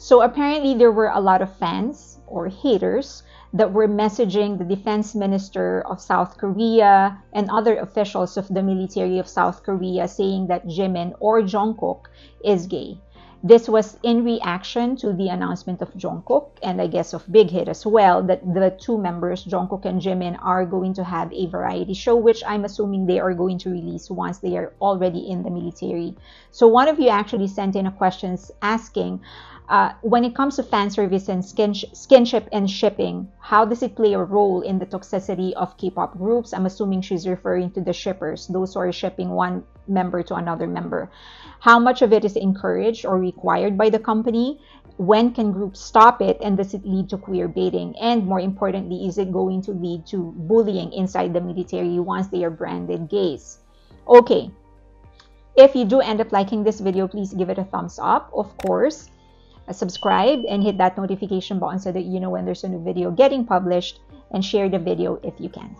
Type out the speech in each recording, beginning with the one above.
So apparently there were a lot of fans or haters that were messaging the defense minister of South Korea and other officials of the military of South Korea saying that Jimin or Jungkook is gay. This was in reaction to the announcement of Jungkook and I guess of Big Hit as well, that the two members, Jungkook and Jimin, are going to have a variety show, which I'm assuming they are going to release once they are already in the military. So one of you actually sent in a question asking, when it comes to fan service and skinship and shipping, how does it play a role in the toxicity of K-pop groups? I'm assuming she's referring to the shippers, those who are shipping one member to another member. How much of it is encouraged or required by the company? When can groups stop it? And does it lead to queer baiting? And more importantly, is it going to lead to bullying inside the military once they are branded gays? Okay, if you do end up liking this video, please give it a thumbs up, of course. Subscribe and hit that notification button so that you know when there's a new video getting published, and share the video if you can.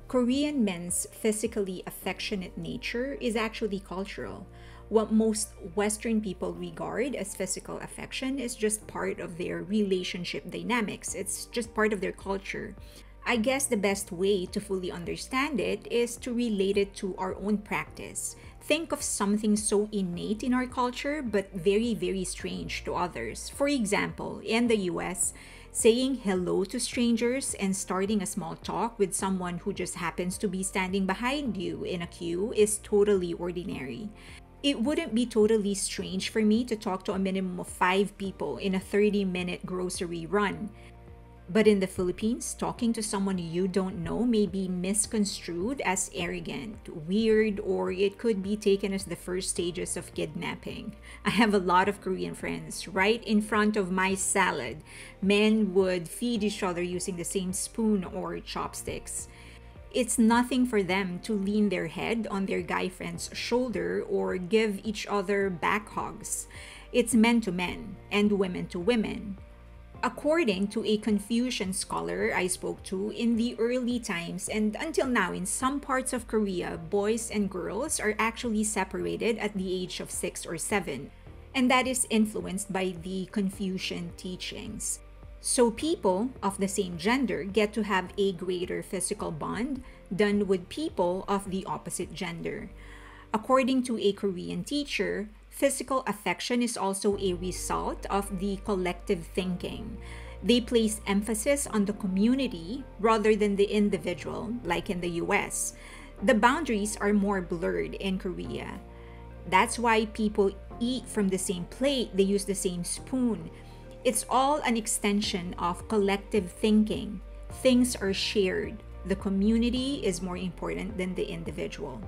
Korean men's physically affectionate nature is actually cultural. What most Western people regard as physical affection is just part of their relationship dynamics. It's just part of their culture. I guess the best way to fully understand it is to relate it to our own practice. Think of something so innate in our culture but very, very strange to others. For example, in the US, saying hello to strangers and starting a small talk with someone who just happens to be standing behind you in a queue is totally ordinary. It wouldn't be totally strange for me to talk to a minimum of 5 people in a 30-minute grocery run. But in the Philippines, talking to someone you don't know may be misconstrued as arrogant, weird, or it could be taken as the first stages of kidnapping. I have a lot of Korean friends. Right in front of my salad, men would feed each other using the same spoon or chopsticks. It's nothing for them to lean their head on their guy friend's shoulder or give each other back hugs. It's men to men and women to women. According to a Confucian scholar I spoke to, in the early times and until now in some parts of Korea, boys and girls are actually separated at the age of 6 or 7. And that is influenced by the Confucian teachings. So people of the same gender get to have a greater physical bond than with people of the opposite gender. According to a Korean teacher, physical affection is also a result of the collective thinking. They place emphasis on the community rather than the individual, like in the US. The boundaries are more blurred in Korea. That's why people eat from the same plate, they use the same spoon. It's all an extension of collective thinking. Things are shared. The community is more important than the individual.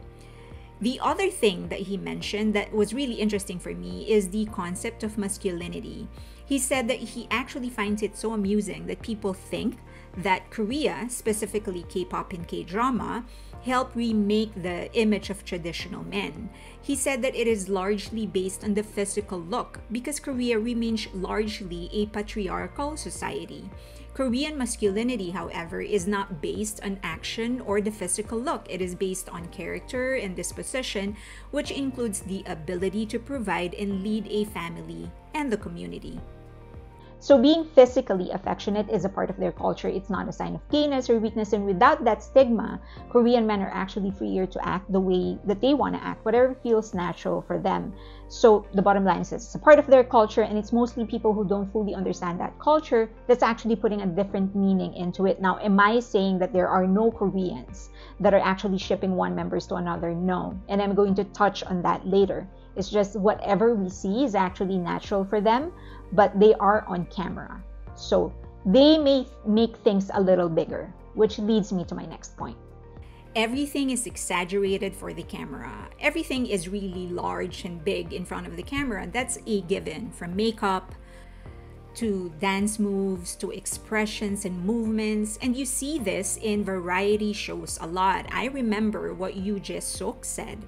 The other thing that he mentioned that was really interesting for me is the concept of masculinity. He said that he actually finds it so amusing that people think that Korea, specifically K-pop and K-drama, help remake the image of traditional men. He said that it is largely based on the physical look because Korea remains largely a patriarchal society. Korean masculinity, however, is not based on action or the physical look. It is based on character and disposition, which includes the ability to provide and lead a family and the community. So being physically affectionate is a part of their culture. It's not a sign of gayness or weakness. And without that stigma, Korean men are actually freer to act the way that they want to act, whatever feels natural for them. So the bottom line is it's a part of their culture, and it's mostly people who don't fully understand that culture that's actually putting a different meaning into it. Now, am I saying that there are no Koreans that are actually shipping one members to another? No. And I'm going to touch on that later. It's just whatever we see is actually natural for them, but they are on camera. So they may make things a little bigger, which leads me to my next point. Everything is exaggerated for the camera. Everything is really large and big in front of the camera. That's a given, from makeup to dance moves to expressions and movements. And you see this in variety shows a lot. I remember what Yoo Jae-suk said.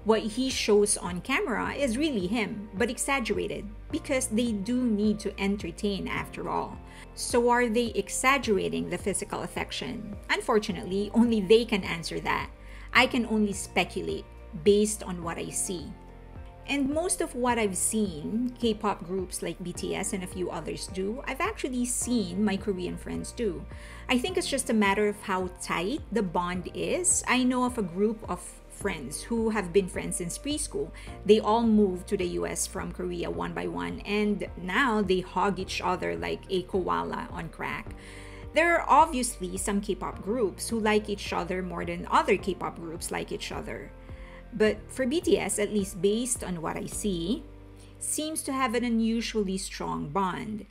What he shows on camera is really him, but exaggerated, because they do need to entertain after all. So are they exaggerating the physical affection? Unfortunately, only they can answer that. I can only speculate based on what I see. And most of what I've seen K-pop groups like BTS and a few others do, I've actually seen my Korean friends do. I think it's just a matter of how tight the bond is. I know of a group of friends who have been friends since preschool. They all moved to the US from Korea one by one, and now they hug each other like a koala on crack. There are obviously some K-pop groups who like each other more than other K-pop groups like each other. But for BTS, at least based on what I see, seems to have an unusually strong bond.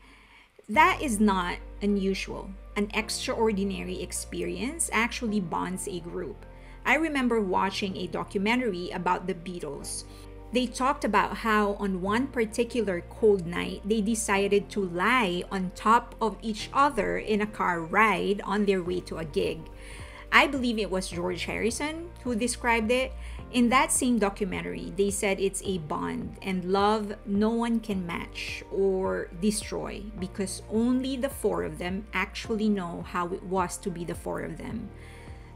That is not unusual. An extraordinary experience actually bonds a group. I remember watching a documentary about the Beatles. They talked about how on one particular cold night, they decided to lie on top of each other in a car ride on their way to a gig. I believe it was George Harrison who described it. In that same documentary, they said it's a bond and love no one can match or destroy because only the four of them actually know how it was to be the four of them.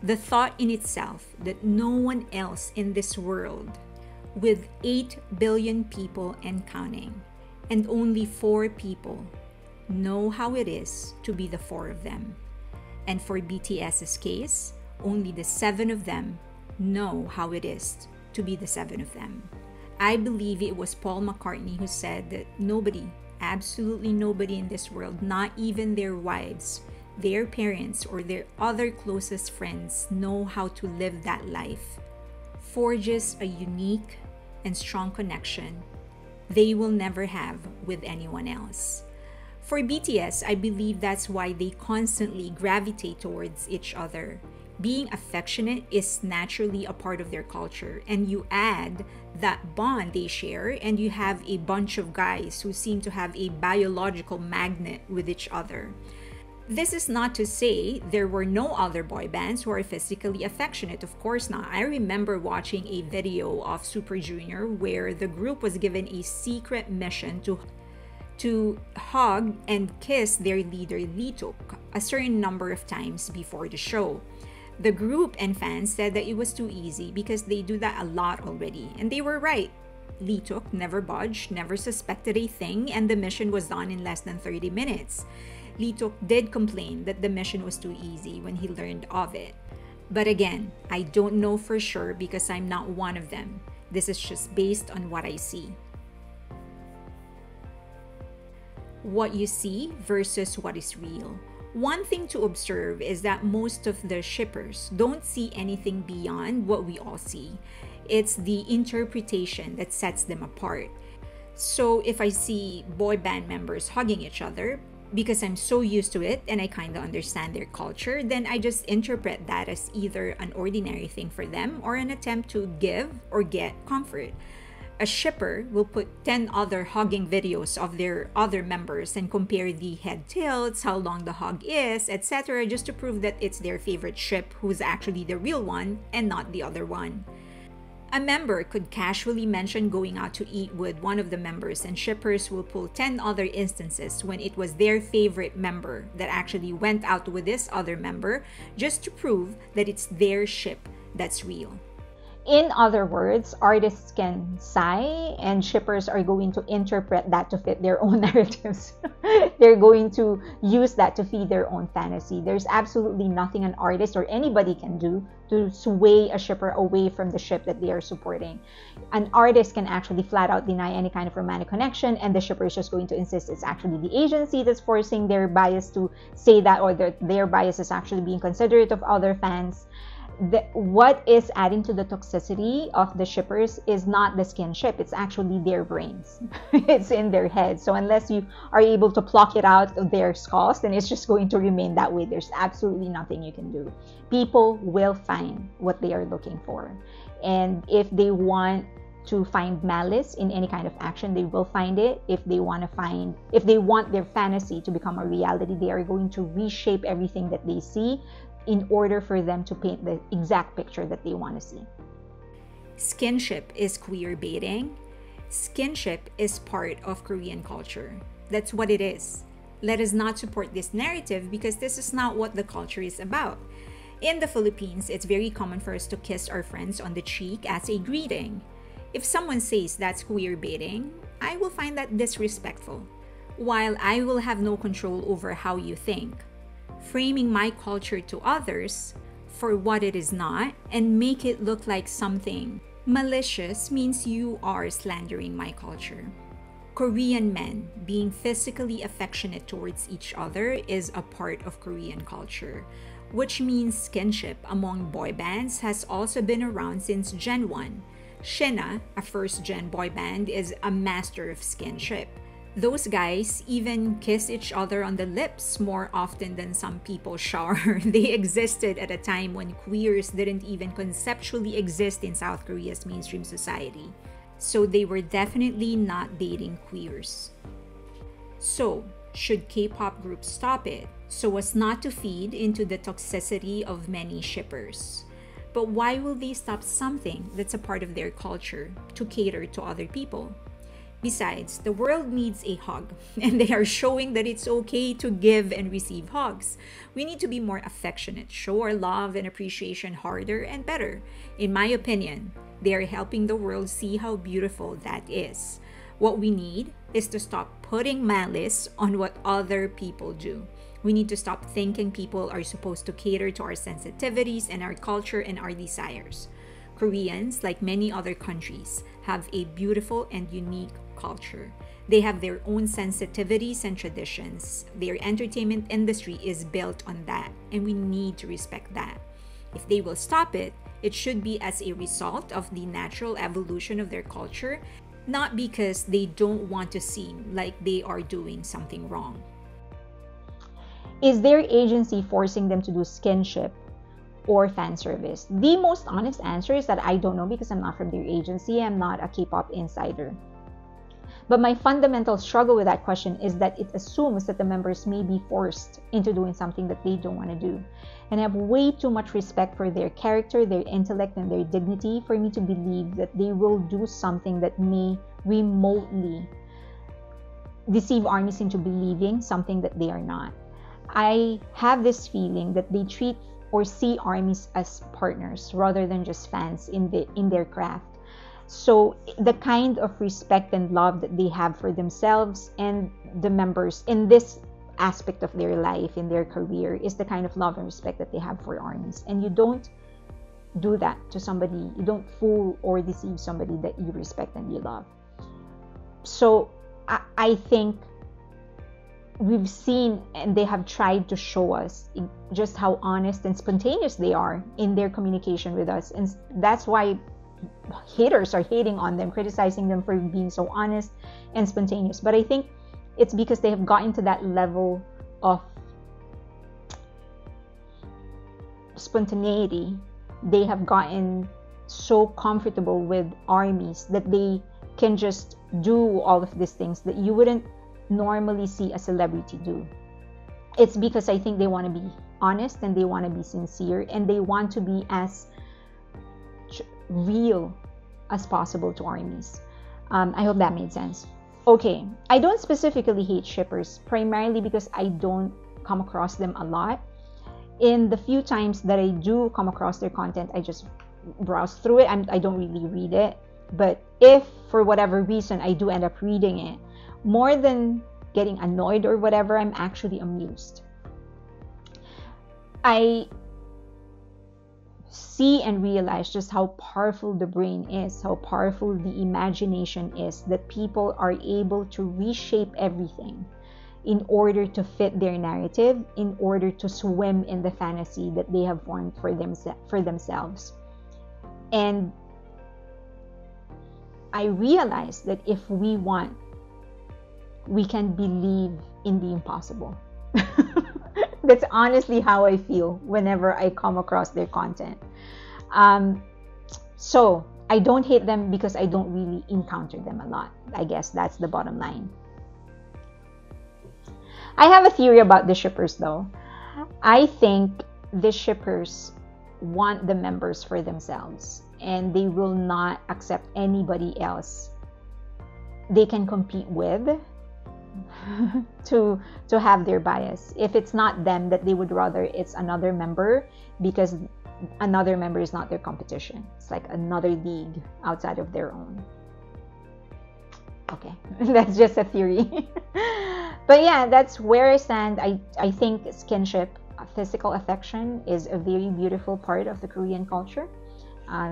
The thought in itself that no one else in this world, with 8 billion people and counting, and only 4 people know how it is to be the 4 of them. And for BTS's case, only the 7 of them know how it is to be the 7 of them. I believe it was Paul McCartney who said that nobody, absolutely nobody in this world, not even their wives, their parents, or their other closest friends know how to live that life. Forges a unique and strong connection they will never have with anyone else. For BTS, I believe that's why they constantly gravitate towards each other. Being affectionate is naturally a part of their culture, and you add that bond they share, and you have a bunch of guys who seem to have a biological magnet with each other. This is not to say there were no other boy bands who are physically affectionate, of course not. I remember watching a video of Super Junior where the group was given a secret mission to hug and kiss their leader Lituk a certain number of times before the show. The group and fans said that it was too easy because they do that a lot already, and they were right. Lituk never budged, never suspected a thing, and the mission was done in less than 30 minutes. Lituk did complain that the mission was too easy when he learned of it. But again, I don't know for sure because I'm not one of them. This is just based on what I see. What you see versus what is real. One thing to observe is that most of the shippers don't see anything beyond what we all see. It's the interpretation that sets them apart. So if I see boy band members hugging each other, because I'm so used to it and I kind of understand their culture, then I just interpret that as either an ordinary thing for them or an attempt to give or get comfort. A shipper will put 10 other hugging videos of their other members and compare the head tilts, how long the hug is, etc., just to prove that it's their favorite ship who's actually the real one and not the other one. A member could casually mention going out to eat with one of the members, and shippers will pull 10 other instances when it was their favorite member that actually went out with this other member just to prove that it's their ship that's real. In other words, artists can sigh and shippers are going to interpret that to fit their own narratives. They're going to use that to feed their own fantasy. There's absolutely nothing an artist or anybody can do to sway a shipper away from the ship that they are supporting. An artist can actually flat out deny any kind of romantic connection, and the shipper is just going to insist it's actually the agency that's forcing their bias to say that, or their bias is actually being considerate of other fans. What is adding to the toxicity of the shippers is not the skinship, it's actually their brains. It's in their heads. So unless you are able to pluck it out of their skulls, then it's just going to remain that way. There's absolutely nothing you can do. People will find what they are looking for. And if they want to find malice in any kind of action, they will find it. If they want their fantasy to become a reality, they are going to reshape everything that they see in order for them to paint the exact picture that they want to see. Skinship is queer baiting. Skinship is part of Korean culture. That's what it is. Let us not support this narrative because this is not what the culture is about. In the Philippines, it's very common for us to kiss our friends on the cheek as a greeting. If someone says that's queer baiting, I will find that disrespectful. While I will have no control over how you think, framing my culture to others for what it is not and make it look like something malicious means you are slandering my culture. Korean men being physically affectionate towards each other is a part of Korean culture, which means skinship among boy bands has also been around since Gen 1. Shina, a first-gen boy band, is a master of skinship. Those guys even kiss each other on the lips more often than some people shower. They existed at a time when queers didn't even conceptually exist in South Korea's mainstream society. So they were definitely not dating queers. So, should K-pop groups stop it so as not to feed into the toxicity of many shippers? But why will they stop something that's a part of their culture to cater to other people? Besides, the world needs a hug, and they are showing that it's okay to give and receive hugs. We need to be more affectionate, show our love and appreciation harder and better. In my opinion, they are helping the world see how beautiful that is. What we need is to stop putting malice on what other people do. We need to stop thinking people are supposed to cater to our sensitivities and our culture and our desires. Koreans, like many other countries, have a beautiful and unique culture. They have their own sensitivities and traditions. Their entertainment industry is built on that, and we need to respect that. If they will stop it, it should be as a result of the natural evolution of their culture, not because they don't want to seem like they are doing something wrong. Is their agency forcing them to do skinship or fan service? The most honest answer is that I don't know, because I'm not from their agency. I'm not a K-pop insider. But my fundamental struggle with that question is that it assumes that the members may be forced into doing something that they don't want to do. And I have way too much respect for their character, their intellect, and their dignity for me to believe that they will do something that may remotely deceive armies into believing something that they are not. I have this feeling that they treat or see armies as partners rather than just fans in their craft. So the kind of respect and love that they have for themselves and the members in this aspect of their life, in their career, is the kind of love and respect that they have for armies. And you don't do that to somebody. You don't fool or deceive somebody that you respect and you love. So I think we've seen, and they have tried to show us just how honest and spontaneous they are in their communication with us. And that's why haters are hating on them, criticizing them for being so honest and spontaneous. But I think it's because they have gotten to that level of spontaneity. They have gotten so comfortable with armies that they can just do all of these things that you wouldn't normally see a celebrity do. It's because I think they want to be honest and they want to be sincere and they want to be as real as possible to armies. I hope that made sense. Okay, I don't specifically hate shippers, primarily because I don't come across them a lot. In the few times that I do come across their content, I just browse through it. I don't really read it. But if for whatever reason I do end up reading it, more than getting annoyed or whatever, I'm actually amused. I see and realize just how powerful the brain is, how powerful the imagination is, that people are able to reshape everything in order to fit their narrative, in order to swim in the fantasy that they have formed for themselves. And I realize that if we want, we can believe in the impossible. That's honestly how I feel whenever I come across their content. So I don't hate them because I don't really encounter them a lot. I guess that's the bottom line. I have a theory about the shippers though. I think the shippers want the members for themselves and they will not accept anybody else they can compete with to have their bias. If it's not them, that they would rather it's another member because another member is not their competition. It's like another league outside of their own. Okay, that's just a theory. But yeah, that's where I stand. I think skinship, physical affection, is a very beautiful part of the Korean culture.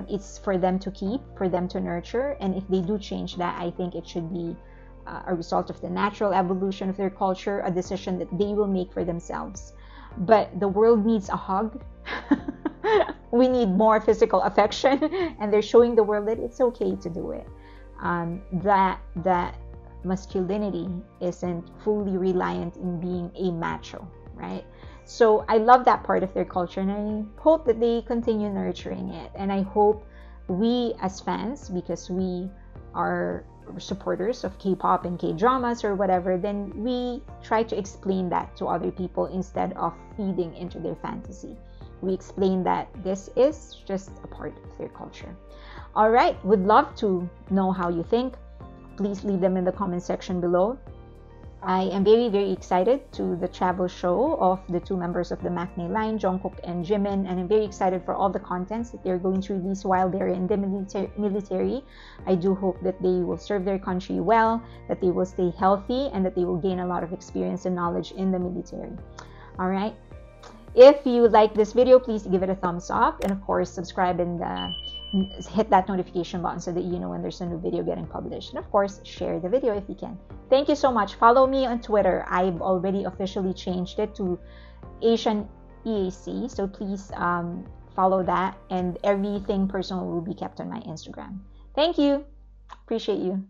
It's for them to keep, for them to nurture, and if they do change that, I think it should be a result of the natural evolution of their culture, a decision that they will make for themselves. But the world needs a hug. We need more physical affection, and they're showing the world that it's okay to do it. That masculinity isn't fully reliant in being a macho, right? So I love that part of their culture, and I hope that they continue nurturing it. And I hope we as fans, because we are supporters of K-pop and K-dramas or whatever, then we try to explain that to other people instead of feeding into their fantasy. We explain that this is just a part of their culture. All right, would love to know how you think. Please leave them in the comment section below. I am very, very excited to the travel show of the two members of the maknae line, Jungkook and Jimin, and I'm very excited for all the contents that they're going to release while they're in the military. I do hope that they will serve their country well, that they will stay healthy, and that they will gain a lot of experience and knowledge in the military. All right. If you like this video, please give it a thumbs up, and of course, subscribe and hit that notification button so that you know when there's a new video getting published. And of course, share the video if you can. Thank you so much. Follow me on Twitter. I've already officially changed it to Asian EAC, so please follow that, and everything personal will be kept on my Instagram. Thank you. Appreciate you.